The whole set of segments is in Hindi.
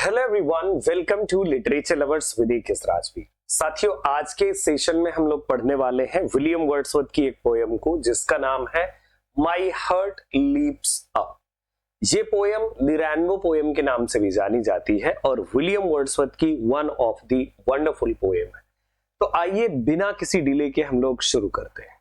Hello everyone, welcome to literature lovers with Kisrajvi. साथियों, आज के सेशन में हम लोग पढ़ने वाले हैं विलियम वर्ड्सवर्थ की एक पोयम को जिसका नाम है माई हार्ट लीप्स अप। ये पोयम द रैनबो पोयम के नाम से भी जानी जाती है और विलियम वर्ड्सवर्थ की one of the wonderful poem है। तो आइए बिना किसी डिले के हम लोग शुरू करते हैं।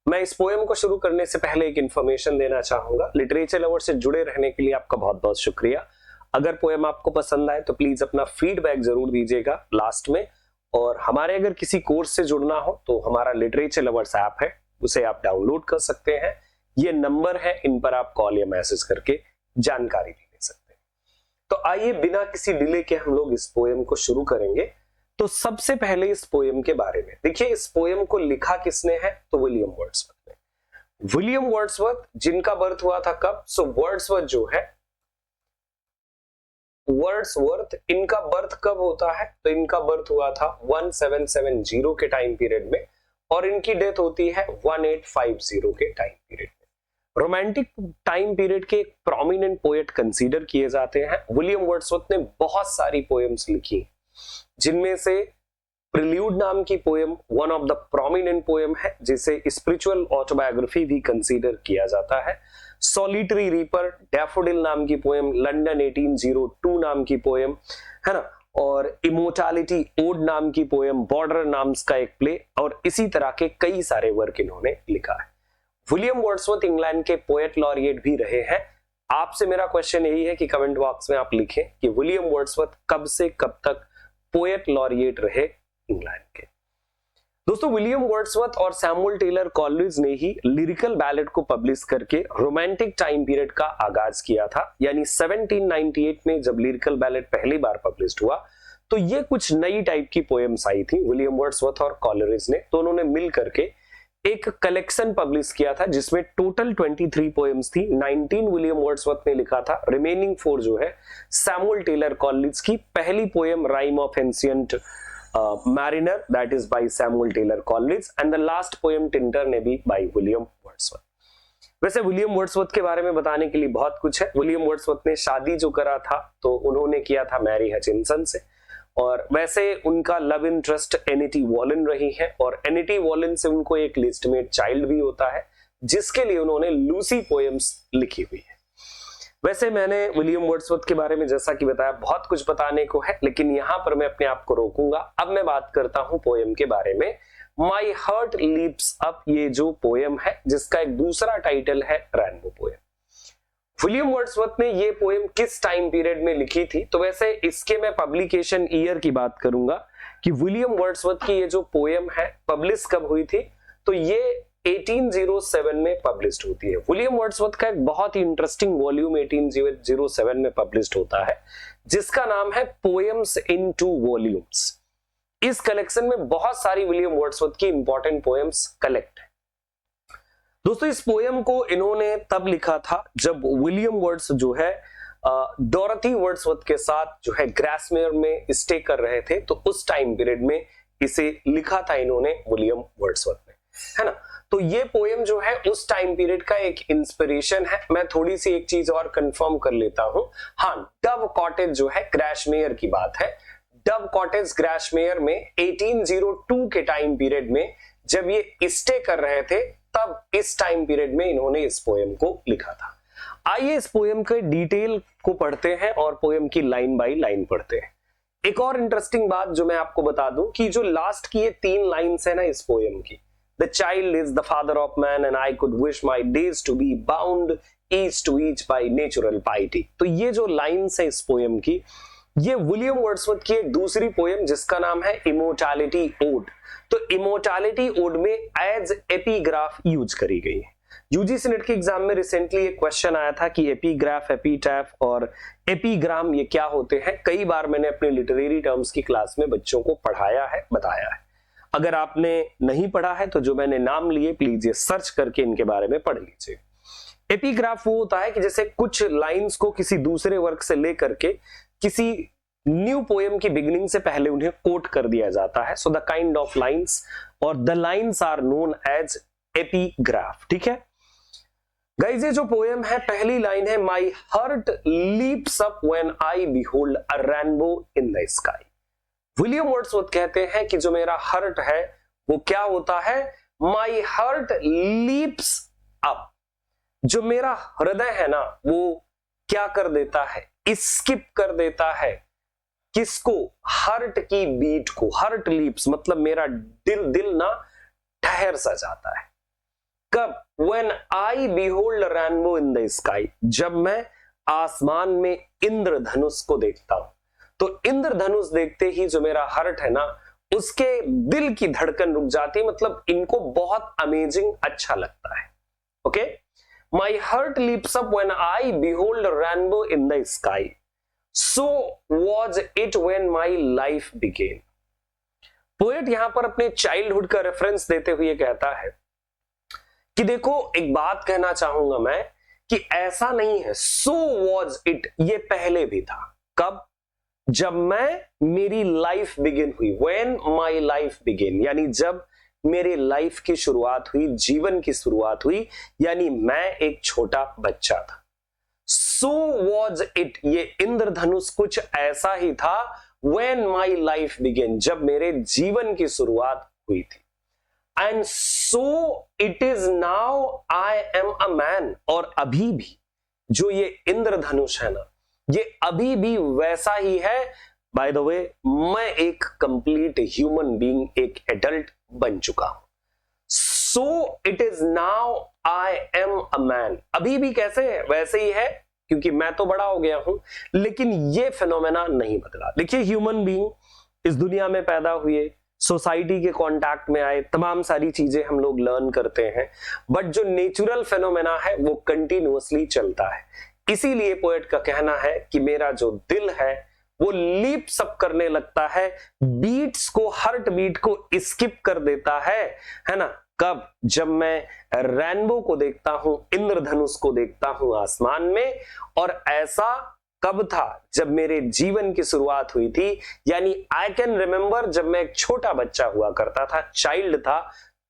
मैं इस पोयम को शुरू करने से पहले एक इन्फॉर्मेशन देना चाहूंगा। लिटरेचर लवर से जुड़े रहने के लिए आपका बहुत बहुत शुक्रिया। अगर पोयम आपको पसंद आए तो प्लीज अपना फीडबैक जरूर दीजिएगा लास्ट में। और हमारे अगर किसी कोर्स से जुड़ना हो तो हमारा लिटरेचर लवर्स ऐप है, उसे आप डाउनलोड कर सकते हैं। ये नंबर है, इन पर आप कॉल या मैसेज करके जानकारी भी ले सकते हैं। तो आइए बिना किसी डिले के हम लोग इस पोयम को शुरू करेंगे। तो सबसे पहले इस पोयम के बारे में देखिए, इस पोयम को लिखा किसने है तो विलियम वर्ड्सवर्थ ने। विलियम वर्ड्सवर्थ जिनका बर्थ हुआ था कब? सो वर्ड्सवर्थ जो है, वर्ड्सवर्थ, इनका बर्थ कब होता है तो इनका बर्थ हुआ था 1770 के टाइम पीरियड में और इनकी डेथ होती है 1850 के टाइम पीरियड में। रोमांटिक टाइम पीरियड के एक प्रोमिनेंट पोएट कंसीडर किए जाते हैं। विलियम वर्ड्सवर्थ ने बहुत सारी पोएम्स लिखी, जिनमें से प्रिल्यूड नाम की poem one of the prominent poem है, जिसे स्पिरिचुअल ऑटोबायोग्राफी भी कंसीडर किया जाता है। सॉलिटरी रीपर, डैफोडिल नाम की पोएम, लंदन 1802 नाम की पोएम है ना, और इमोर्टैलिटी ओड नाम की पोएम, बॉर्डर नाम्स का एक प्ले, और इसी तरह के कई सारे वर्क इन्होंने लिखा है। विलियम वर्ड्सवर्थ इंग्लैंड के पोएट लॉरिएट भी रहे हैं। आपसे मेरा क्वेश्चन यही है कि कमेंट बॉक्स में आप लिखें कि विलियम वर्ड्सवर्थ कब से कब तक पोएट लॉरिएट रहे इंग्लैंड के। दोस्तों, विलियम वर्ड्सवर्थ और सैमुअल टेलर कॉलरिज ने ही लिरिकल बैलेट को पब्लिश करके रोमांटिक टाइम पीरियड का आगाज किया था। यानी 1798 में जब लिरिकल बैलेट पहली बार पब्लिश हुआ तो ये कुछ नई टाइप की पोएम्स आई थी। विलियम वर्ड्सवर्थ और कॉलरिज ने दोनों ने मिल करके एक कलेक्शन पब्लिश किया था जिसमें टोटल 23 पोएम्स थी। 19 विलियम वर्ड्सवर्थ ने लिखा था, रिमेनिंग 4 जो है सैमुअल टेलर कॉलरिज की। पहली poem rhyme of ancient Mariner, that is by Samuel Taylor Coleridge, and the last poem Tinderknebby by William Wordsworth। वैसे विलियम वर्ड्सवर्थ के बारे में बताने के लिए बहुत कुछ है। विलियम वर्ड्सवर्थ ने शादी जो करा था तो उन्होंने किया था मैरी हचिंसन से, और वैसे उनका लव इंटरेस्ट एनिटी वॉलिन रही है, और एनिटी वॉलिन से उनको एक लिस्टमेट चाइल्ड भी होता है जिसके लिए उन्होंने लूसी पोएम्स लिखी हुई है। वैसे मैंने विलियम वर्ड्सवर्थ के बारे में जैसा कि बताया बहुत कुछ बताने को है, लेकिन यहां पर मैं अपने आप को रोकूंगा। अब मैं बात करता हूं पोएम के बारे में। माई हार्ट लीप्स अप, ये जो पोएम है जिसका एक दूसरा टाइटल है रैनबो पोएम। विलियम वर्ड्सवर्थ ने ये पोएम किस टाइम पीरियड में लिखी थी तो वैसे इसके मैं पब्लिकेशन ईयर की बात करूंगा कि विलियम वर्ड्सवर्थ की ये जो पोएम है पब्लिश कब हुई थी तो ये 1807 में पब्लिश्ड होती है। विलियम वर्ड्सवर्थ का एक बहुत ही इंटरेस्टिंग वॉल्यूम 1807 में पब्लिश्ड होता है जिसका नाम है पोएम्स इन 2 वॉल्यूम्स। इस कलेक्शन में बहुत सारी विलियम वर्ड्सवर्थ की इंपॉर्टेंट पोएम्स कलेक्ट है। दोस्तों, इस पोएम को इन्होंने तब लिखा था जब विलियम वर्ड्स जो है डोरथी वर्ड्सवर्थ के साथ जो है ग्रासमेयर में स्टे कर रहे थे, तो उस टाइम पीरियड में इसे लिखा था इन्होंने विलियम वर्ड्सवर्थ ने, है ना। तो ये पोएम जो है उस टाइम पीरियड का एक इंस्पिरेशन है। मैं थोड़ी सी एक चीज और कंफर्म कर लेता हूं। हाँ, डव कॉटेज जो है ग्रासमेयर की बात है। डव कॉटेज ग्रासमेयर में 1802 के टाइम पीरियड में जब ये स्टे कर रहे थे तब इस टाइम पीरियड में इन्होंने इस पोएम को लिखा था। आइए इस पोएम के डिटेल को पढ़ते हैं और पोएम की लाइन बाय लाइन पढ़ते हैं। एक और इंटरेस्टिंग बात जो मैं आपको बता दूं कि जो लास्ट की ये 3 लाइन्स है ना इस पोएम की, The child is the father of man and I could wish my days to be bound each to each by natural piety। तो ये जो लाइन्स है इस पोएम की, ये विलियम वर्ड्सवर्थ की एक दूसरी पोएम जिसका नाम है इमोर्टैलिटी ओड। तो इमोर्टैलिटी ओड में एज एपिग्राफ यूज करी गई है। यूजीसी नेट के एग्जाम में रिसेंटली एक क्वेश्चन आया था कि एपिग्राफ, एपिटैफ और एपिग्राम ये क्या होते हैं। कई बार मैंने अपने लिटरेरी टर्म्स की क्लास में बच्चों को पढ़ाया है, बताया है। अगर आपने नहीं पढ़ा है तो जो मैंने नाम लिए प्लीज ये सर्च करके इनके बारे में पढ़ लीजिए। एपिग्राफ वो होता है कि जैसे कुछ लाइंस को किसी दूसरे वर्क से लेकर के किसी न्यू पोएम की बिगिनिंग से पहले उन्हें कोट कर दिया जाता है। So the kind of lines और the lines are known as epigraph. ठीक है, गाइस ये जो पोएम है, पहली लाइन है, my heart leaps up when I behold a rainbow in the sky. William Wordsworth कहते हैं कि जो मेरा हार्ट है वो क्या होता है, माई हार्ट लीप्स अप। जो मेरा हृदय है ना वो क्या कर देता है, स्किप कर देता है किसको, हार्ट की बीट को। हार्ट लीप्स मतलब मेरा दिल ना ठहर सा जाता है। कब, when I behold a rainbow in the sky, जब मैं आसमान में इंद्रधनुष को देखता हूं। तो इंद्रधनुष देखते ही जो मेरा हार्ट है ना उसके दिल की धड़कन रुक जाती है, मतलब इनको बहुत अमेजिंग अच्छा लगता है। Okay, my heart leaps up when I behold a rainbow in the sky, so was it when my life began। Poet यहां पर अपने चाइल्डहुड का रेफरेंस देते हुए कहता है कि देखो एक बात कहना चाहूंगा मैं कि ऐसा नहीं है, सो वॉज इट, ये पहले भी था। कब, जब मेरी लाइफ बिगिन हुई, व्हेन माई लाइफ बिगिन, यानी जब मेरे लाइफ की शुरुआत हुई, जीवन की शुरुआत हुई, यानी मैं एक छोटा बच्चा था। सो वॉज इट, ये इंद्रधनुष कुछ ऐसा ही था, व्हेन माई लाइफ बिगिन, जब मेरे जीवन की शुरुआत हुई थी। And so it is now I am a man, और अभी भी जो ये इंद्रधनुष है ना ये अभी भी वैसा ही है। बाय द वे मैं एक कंप्लीट ह्यूमन बीइंग, एक एडल्ट बन चुका हूं। So it is now I am a man, अभी भी कैसे है वैसे ही है, क्योंकि मैं तो बड़ा हो गया हूं, लेकिन ये फिनोमेना नहीं बदला। देखिए ह्यूमन बीइंग इस दुनिया में पैदा हुए, सोसाइटी के कांटेक्ट में आए, तमाम सारी चीजें हम लोग लर्न करते हैं, बट जो नेचुरल फेनोमेना है वो कंटिन्यूअसली चलता है। इसीलिए पोएट का कहना है कि मेरा जो दिल है वो लीप्स अप करने लगता है, बीट्स को, हार्ट बीट को स्किप कर देता है ना। कब, जब मैं रेनबो को देखता हूं, इंद्रधनुष को देखता हूं आसमान में। और ऐसा कब था, जब मेरे जीवन की शुरुआत हुई थी, यानी आई कैन रिमेंबर जब मैं एक छोटा बच्चा हुआ करता था, चाइल्ड था,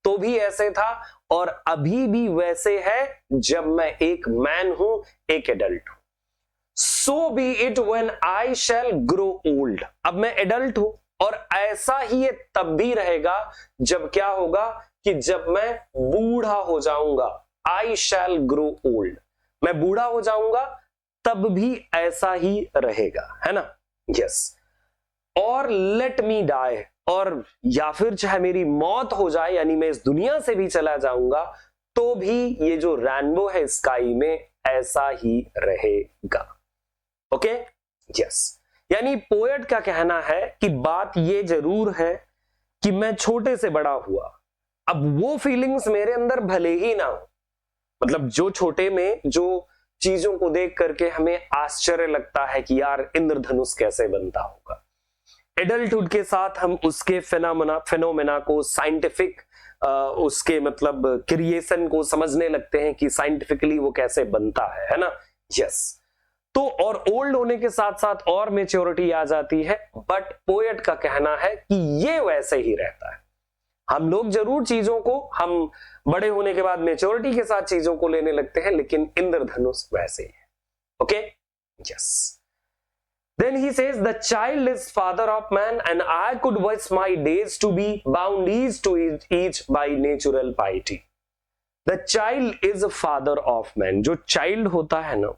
तो भी ऐसे था, और अभी भी वैसे है जब मैं एक मैन हूं, एक एडल्ट हूं। So be it when I shall grow old, अब मैं एडल्ट हूं, और ऐसा ही ये तब भी रहेगा जब क्या होगा कि जब मैं बूढ़ा हो जाऊंगा। आई शैल ग्रो ओल्ड, मैं बूढ़ा हो जाऊंगा, तब भी ऐसा ही रहेगा, है ना। यस, और लेट मी डाई, और या फिर चाहे मेरी मौत हो जाए, यानी मैं इस दुनिया से भी चला जाऊंगा, तो भी ये जो रेनबो है स्काई में ऐसा ही रहेगा। ओके, यस, यानी पोएट का कहना है कि बात ये जरूर है कि मैं छोटे से बड़ा हुआ, अब वो फीलिंग्स मेरे अंदर भले ही ना हो, मतलब जो छोटे में जो चीजों को देख करके हमें आश्चर्य लगता है कि यार इंद्रधनुष कैसे बनता होगा, एडल्टहुड के साथ हम उसके फेनोमेना को, साइंटिफिक उसके मतलब क्रिएशन को समझने लगते हैं कि साइंटिफिकली वो कैसे बनता है ना। यस, तो और ओल्ड होने के साथ साथ और मेच्योरिटी आ जाती है, बट पोएट का कहना है कि ये वैसे ही रहता है। हम लोग जरूर चीजों को, हम बड़े होने के बाद मेच्योरिटी के साथ चीजों को लेने लगते हैं, लेकिन इंद्रधनुष वैसे ही है। Okay, yes. Then he says, the child is father of man, and I could wish my days to be bound each to each by natural piety. The child is a father of man. जो child होता है ना,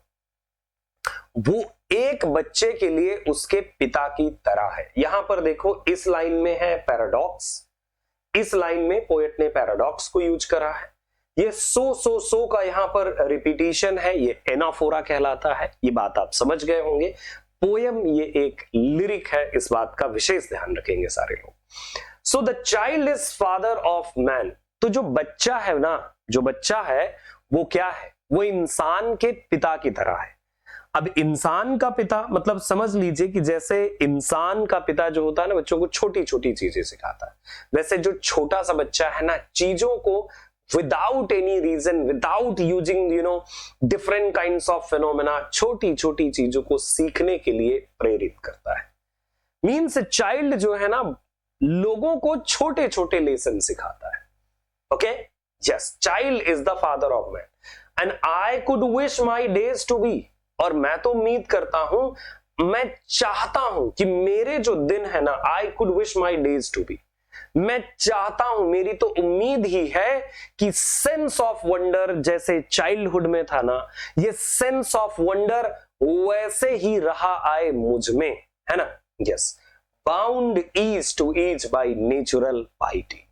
वो एक बच्चे के लिए उसके पिता की तरह है। यहां पर देखो इस लाइन में है पैराडॉक्स, इस लाइन में पोएट ने पैराडॉक्स को यूज करा है। ये सो का यहां पर रिपीटिशन है, ये एनाफोरा कहलाता है। ये बात आप समझ गए होंगे। पोयम ये एक लिरिक है, इस बात का विशेष ध्यान रखेंगे सारे लोग। So the child is father of man. तो जो बच्चा है ना, जो बच्चा है वो क्या है, वो इंसान के पिता की तरह है। अब इंसान का पिता मतलब समझ लीजिए कि जैसे इंसान का पिता जो होता है ना, बच्चों को छोटी छोटी चीजें सिखाता है, वैसे जो छोटा सा बच्चा है ना, चीजों को without any reason, without using different kinds of phenomena, छोटी छोटी चीजों को सीखने के लिए प्रेरित करता है। मीन्स चाइल्ड जो है ना, लोगों को छोटे छोटे लेसन सिखाता है। Okay, yes, child is the father of man. And I could wish my days to be, और मैं तो उम्मीद करता हूं, मैं चाहता हूं कि मेरे जो दिन है ना, I could wish my days to be, मैं चाहता हूं, मेरी तो उम्मीद ही है कि सेंस ऑफ वंडर जैसे चाइल्डहुड में था ना, ये सेंस ऑफ वंडर वैसे ही रहा आए मुझ में, है ना। Yes, bound each to each by natural piety.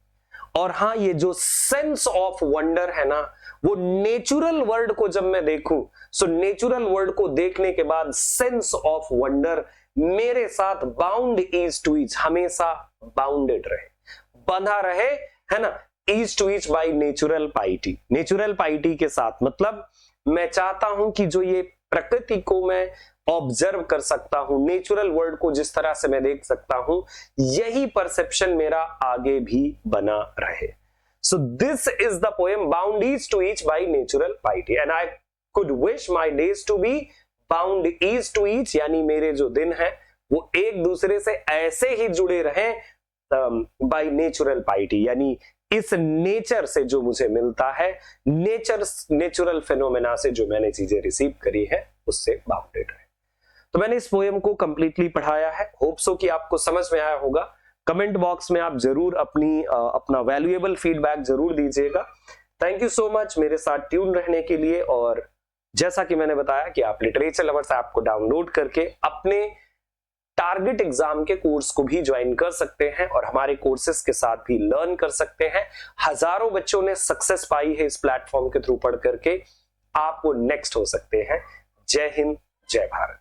और हाँ, ये जो सेंस ऑफ वंडर है ना, वो नेचुरल वर्ड को जब मैं देखूं, सो नेचुरल वर्ड को देखने के बाद सेंस ऑफ वंडर मेरे साथ बाउंड ईच टू ईच, हमेशा बाउंडेड रहे, बंधा रहे, है ना, each to each by natural piety. Natural piety के साथ मतलब मैं चाहता हूं कि जो ये प्रकृति को मैं ऑब्जर्व कर सकता हूं, नेचुरल वर्ल्ड को जिस तरह से मैं देख सकता हूं, यही परसेप्शन मेरा आगे भी बना रहे। So this is the poem bound each to each by natural piety, and I could wish my days to be bound each to each, यानी मेरे जो दिन हैं वो एक दूसरे से ऐसे ही जुड़े रहे बाय नेचुरल पाइटी, यानी इस नेचर से जो मुझे मिलता है, नेचुरल फिनोमेना से जो मैंने चीजें रिसीव करी है, उससे बाउंडेड है। तो मैंने इस पोएम को कंप्लीटली पढ़ाया है, होप सो कि आपको समझ में आया होगा। कमेंट बॉक्स में आप जरूर अपना वैल्यूएबल फीडबैक जरूर दीजिएगा। थैंक यू सो मच मेरे साथ ट्यून रहने के लिए। और जैसा कि मैंने बताया कि आप लिटरेचर लवर्स ऐप को डाउनलोड करके अपने टारगेट एग्जाम के कोर्स को भी ज्वाइन कर सकते हैं और हमारे कोर्सेज के साथ भी लर्न कर सकते हैं। हजारों बच्चों ने सक्सेस पाई है इस प्लेटफॉर्म के थ्रू पढ़ करके, आप वो नेक्स्ट हो सकते हैं। जय हिंद, जय भारत।